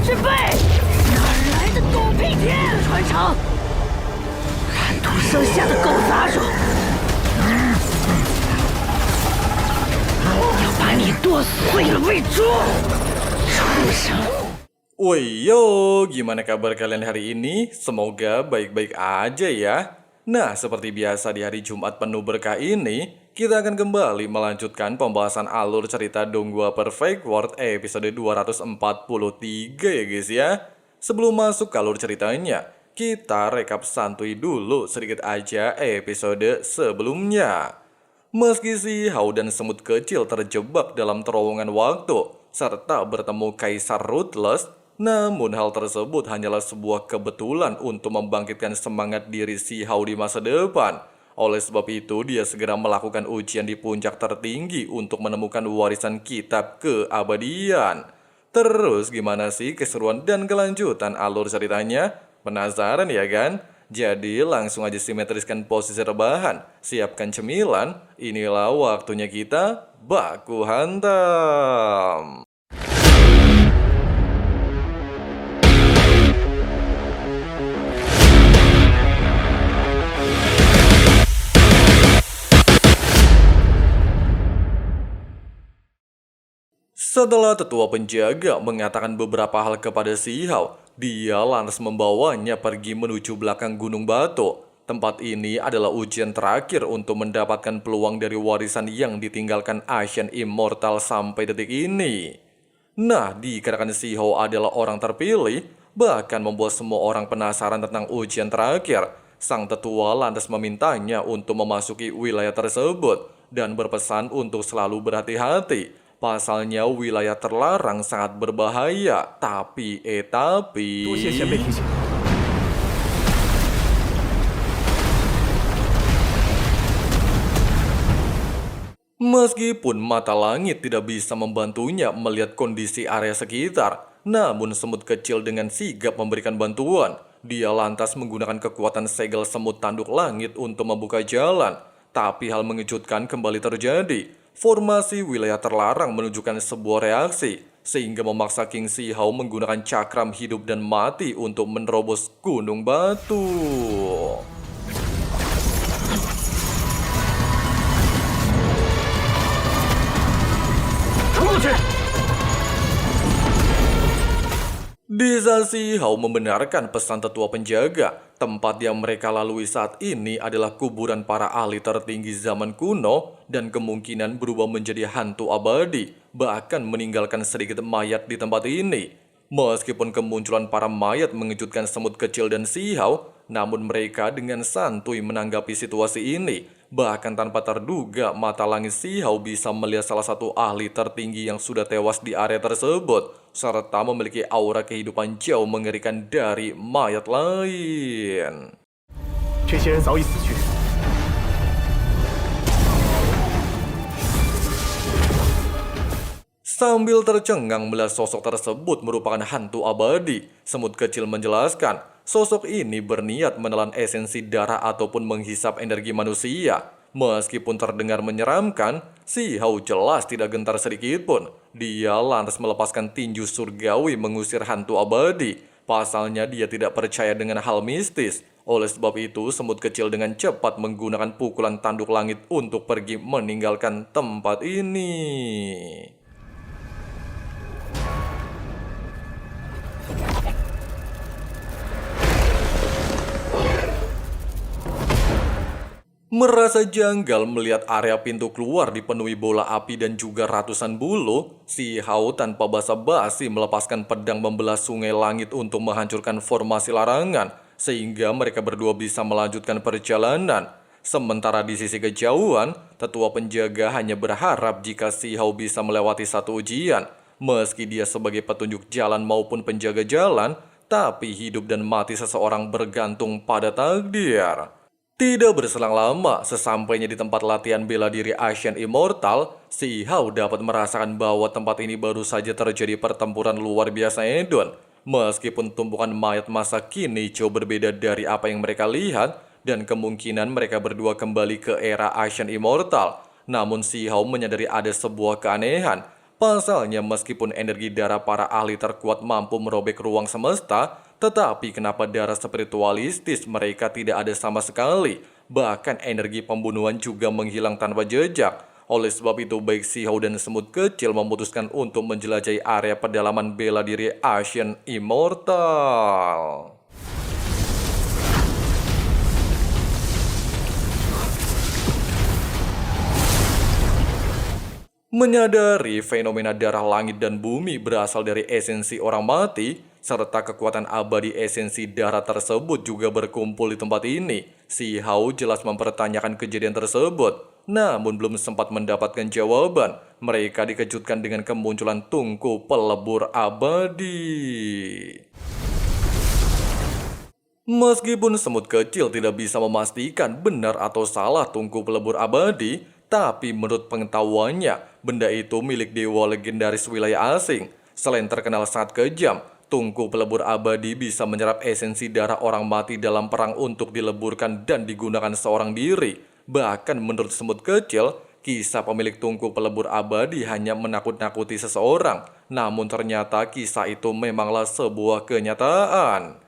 之辈，哪来的狗屁天传承？叛徒生下的狗杂种，要把你剁碎了喂猪！畜生！ Woi yo, gimana kabar kalian hari ini? Semoga baik-baik aja ya. Nah, seperti biasa di hari Jumat penuh berkah ini, kita akan kembali melanjutkan pembahasan alur cerita Donghua Perfect World episode 243 ya guys ya. Sebelum masuk ke alur ceritanya, kita rekap santuy dulu sedikit aja episode sebelumnya. Meski si Hao dan semut kecil terjebak dalam terowongan waktu, serta bertemu Kaisar Ruthless, namun hal tersebut hanyalah sebuah kebetulan untuk membangkitkan semangat diri si Hao di masa depan. Oleh sebab itu, dia segera melakukan ujian di puncak tertinggi untuk menemukan warisan kitab keabadian. Terus gimana sih keseruan dan kelanjutan alur ceritanya? Penasaran ya kan? Jadi langsung aja simetriskan posisi rebahan, siapkan cemilan, inilah waktunya kita baku hantam. Setelah tetua penjaga mengatakan beberapa hal kepada si Hao, dia lantas membawanya pergi menuju belakang Gunung Batu. Tempat ini adalah ujian terakhir untuk mendapatkan peluang dari warisan yang ditinggalkan Asian Immortal sampai detik ini. Nah, dikarenakan si Hao adalah orang terpilih, bahkan membuat semua orang penasaran tentang ujian terakhir, sang tetua lantas memintanya untuk memasuki wilayah tersebut dan berpesan untuk selalu berhati-hati. Pasalnya wilayah terlarang sangat berbahaya, tapi meskipun mata langit tidak bisa membantunya melihat kondisi area sekitar, namun semut kecil dengan sigap memberikan bantuan. Dia lantas menggunakan kekuatan segel semut tanduk langit untuk membuka jalan. Tapi hal mengejutkan kembali terjadi. Formasi wilayah terlarang menunjukkan sebuah reaksi, sehingga memaksa King Si Hao menggunakan cakram hidup dan mati untuk menerobos gunung batu. Di saat si Hao membenarkan pesan tetua penjaga, tempat yang mereka lalui saat ini adalah kuburan para ahli tertinggi zaman kuno dan kemungkinan berubah menjadi hantu abadi, bahkan meninggalkan sedikit mayat di tempat ini. Meskipun kemunculan para mayat mengejutkan semut kecil dan si Hao, namun mereka dengan santuy menanggapi situasi ini. Bahkan tanpa terduga, mata langit si Hao bisa melihat salah satu ahli tertinggi yang sudah tewas di area tersebut, serta memiliki aura kehidupan jauh mengerikan dari mayat lain. Sambil tercengang melihat sosok tersebut merupakan hantu abadi, semut kecil menjelaskan, sosok ini berniat menelan esensi darah ataupun menghisap energi manusia. Meskipun terdengar menyeramkan, si Hao jelas tidak gentar sedikit pun. Dia lantas melepaskan tinju surgawi mengusir hantu abadi. Pasalnya dia tidak percaya dengan hal mistis. Oleh sebab itu, semut kecil dengan cepat menggunakan pukulan tanduk langit untuk pergi meninggalkan tempat ini. Merasa janggal melihat area pintu keluar dipenuhi bola api dan juga ratusan bulu, si Hao tanpa basa-basi melepaskan pedang membelah sungai langit untuk menghancurkan formasi larangan, sehingga mereka berdua bisa melanjutkan perjalanan. Sementara di sisi kejauhan, tetua penjaga hanya berharap jika si Hao bisa melewati satu ujian. Meski dia sebagai petunjuk jalan maupun penjaga jalan, tapi hidup dan mati seseorang bergantung pada takdir. Tidak berselang lama, sesampainya di tempat latihan bela diri Asian Immortal, si Hao dapat merasakan bahwa tempat ini baru saja terjadi pertempuran luar biasa edon. Meskipun tumpukan mayat masa kini jauh berbeda dari apa yang mereka lihat, dan kemungkinan mereka berdua kembali ke era Asian Immortal. Namun si Hao menyadari ada sebuah keanehan. Pasalnya meskipun energi darah para ahli terkuat mampu merobek ruang semesta, tetapi kenapa darah spiritualistis mereka tidak ada sama sekali? Bahkan energi pembunuhan juga menghilang tanpa jejak. Oleh sebab itu baik Shihou dan semut kecil memutuskan untuk menjelajahi area pedalaman bela diri Ancient Immortal. Menyadari fenomena darah langit dan bumi berasal dari esensi orang mati, serta kekuatan abadi esensi darah tersebut juga berkumpul di tempat ini, Shihou jelas mempertanyakan kejadian tersebut. Namun belum sempat mendapatkan jawaban, mereka dikejutkan dengan kemunculan tungku pelebur abadi. Meskipun semut kecil tidak bisa memastikan benar atau salah tungku pelebur abadi, tapi menurut pengetahuannya, benda itu milik dewa legendaris wilayah asing. Selain terkenal sangat kejam, tungku pelebur abadi bisa menyerap esensi darah orang mati dalam perang untuk dileburkan dan digunakan seorang diri. Bahkan menurut semut kecil, kisah pemilik tungku pelebur abadi hanya menakut-nakuti seseorang. Namun ternyata kisah itu memanglah sebuah kenyataan.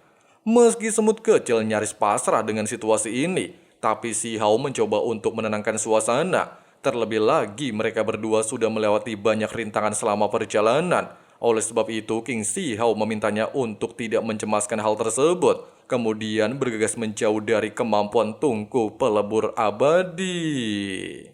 Meski semut kecil nyaris pasrah dengan situasi ini, tapi Shihou mencoba untuk menenangkan suasana. Terlebih lagi mereka berdua sudah melewati banyak rintangan selama perjalanan. Oleh sebab itu King Shihou memintanya untuk tidak mencemaskan hal tersebut. Kemudian bergegas menjauh dari kemampuan tungku pelebur abadi.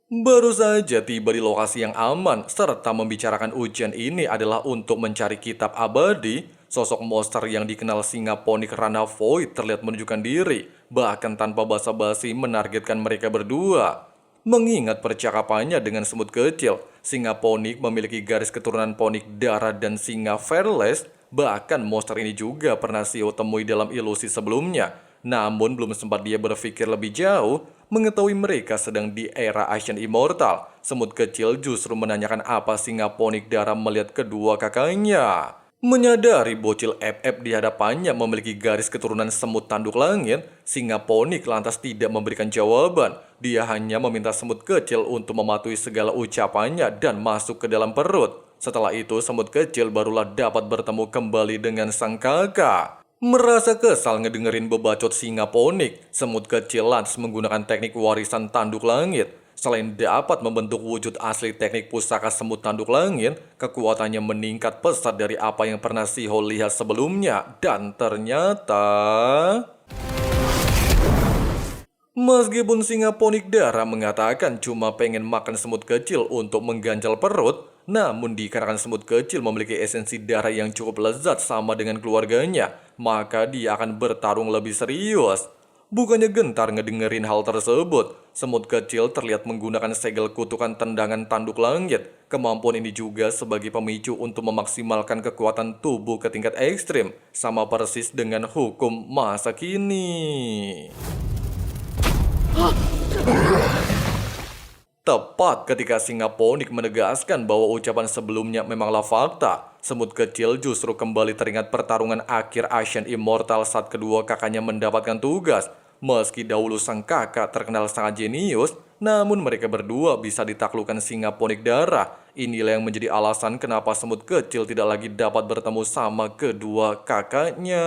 Baru saja tiba di lokasi yang aman serta membicarakan ujian ini adalah untuk mencari kitab abadi, sosok monster yang dikenal singa ponik Rana Void terlihat menunjukkan diri, bahkan tanpa basa-basi menargetkan mereka berdua. Mengingat percakapannya dengan semut kecil, singa ponik memiliki garis keturunan ponik darah dan singa fearless, bahkan monster ini juga pernah Shihou temui dalam ilusi sebelumnya. Namun belum sempat dia berpikir lebih jauh, mengetahui mereka sedang di era Ancient Immortal. Semut kecil justru menanyakan apa singa ponik darah melihat kedua kakaknya. Menyadari bocil FF di hadapannya memiliki garis keturunan semut tanduk langit, singa ponik lantas tidak memberikan jawaban. Dia hanya meminta semut kecil untuk mematuhi segala ucapannya dan masuk ke dalam perut. Setelah itu semut kecil barulah dapat bertemu kembali dengan sang kakak. Merasa kesal ngedengerin bebacot singa ponik, semut kecil lantas menggunakan teknik warisan tanduk langit. Selain dapat membentuk wujud asli teknik pusaka semut tanduk langit, kekuatannya meningkat pesat dari apa yang pernah Shihou lihat sebelumnya. Dan ternyata, meskipun singa ponik darah mengatakan cuma pengen makan semut kecil untuk mengganjal perut, namun dikarenakan semut kecil memiliki esensi darah yang cukup lezat sama dengan keluarganya, maka dia akan bertarung lebih serius. Bukannya gentar ngedengerin hal tersebut, semut kecil terlihat menggunakan segel kutukan tendangan tanduk langit. Kemampuan ini juga sebagai pemicu untuk memaksimalkan kekuatan tubuh ke tingkat ekstrim, sama persis dengan hukum masa kini. Tepat ketika singa ponik menegaskan bahwa ucapan sebelumnya memanglah fakta, semut kecil justru kembali teringat pertarungan akhir Ancient Immortal saat kedua kakaknya mendapatkan tugas. Meski dahulu sang kakak terkenal sangat jenius, namun mereka berdua bisa ditaklukkan singa ponik darah. Inilah yang menjadi alasan kenapa semut kecil tidak lagi dapat bertemu sama kedua kakaknya.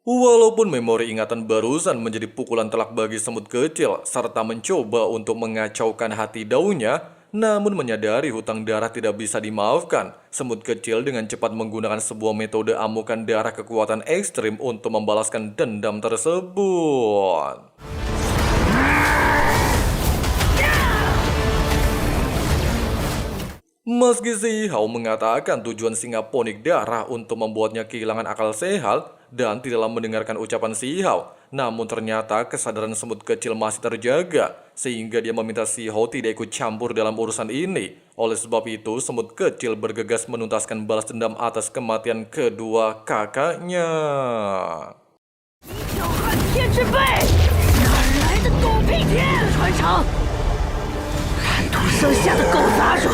Walaupun memori ingatan barusan menjadi pukulan telak bagi semut kecil serta mencoba untuk mengacaukan hati daunnya, namun menyadari hutang darah tidak bisa dimaafkan, semut kecil dengan cepat menggunakan sebuah metode amukan darah kekuatan ekstrim untuk membalaskan dendam tersebut. Meski Shihou mengatakan tujuan singa ponik darah untuk membuatnya kehilangan akal sehat dan tidaklah mendengarkan ucapan Shihou, namun ternyata kesadaran semut kecil masih terjaga sehingga dia meminta Shihou tidak ikut campur dalam urusan ini. Oleh sebab itu, semut kecil bergegas menuntaskan balas dendam atas kematian kedua kakaknya. 叫撼天之辈，哪儿来的狗屁天传承？看土生下的狗杂种！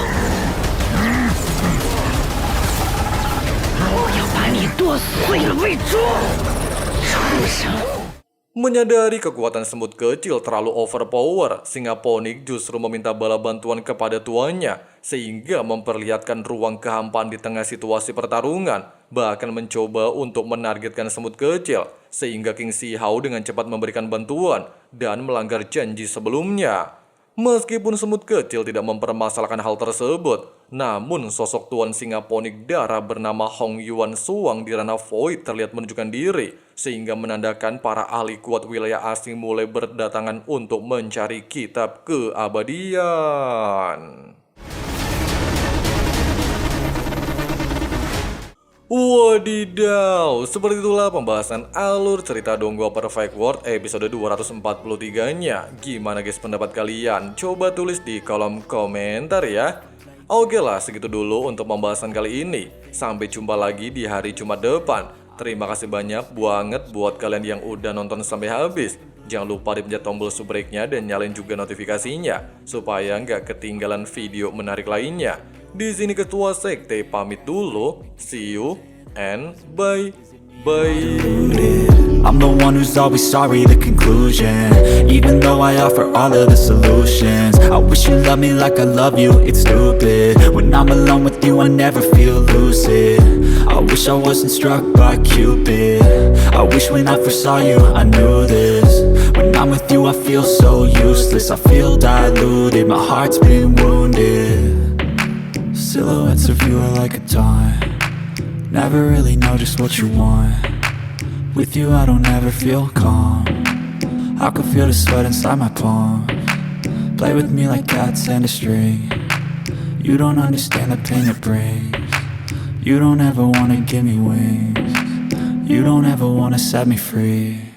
我要把你剁碎了喂猪！畜生！ Menyadari kekuatan semut kecil terlalu overpower, singa Phoenix justru meminta bala bantuan kepada tuannya, sehingga memperlihatkan ruang kehampaan di tengah situasi pertarungan, bahkan mencoba untuk menargetkan semut kecil, sehingga King Shihao dengan cepat memberikan bantuan dan melanggar janji sebelumnya. Meskipun semut kecil tidak mempermasalahkan hal tersebut, namun sosok Tuan Singa Phoenix Darah bernama Hong Yuan Suang di ranah Void terlihat menunjukkan diri, sehingga menandakan para ahli kuat wilayah asing mulai berdatangan untuk mencari kitab keabadian. Wadidaw, seperti itulah pembahasan alur cerita Donghua Perfect World episode 243-nya. Gimana guys pendapat kalian? Coba tulis di kolom komentar ya. Oke lah, segitu dulu untuk pembahasan kali ini. Sampai jumpa lagi di hari Jumat depan. Terima kasih banyak banget buat kalian yang udah nonton sampai habis. Jangan lupa dipencet tombol subscribe-nya dan nyalain juga notifikasinya supaya nggak ketinggalan video menarik lainnya. Di sini Ketua Sekte pamit dulu. See you and bye. I'm the one who's always sorry, the conclusion. Even though I offer all of the solutions, I wish you loved me like I love you, it's stupid. When I'm alone with you, I never feel lucid. I wish I wasn't struck by Cupid. I wish when I first saw you, I knew this. When I'm with you, I feel so useless. I feel diluted, my heart's been wounded. Silhouettes of you are like a taunt. Never really know just what you want. With you I don't ever feel calm. I can feel the sweat inside my palm. Play with me like cats and a string. You don't understand the pain it brings. You don't ever wanna give me wings. You don't ever wanna set me free.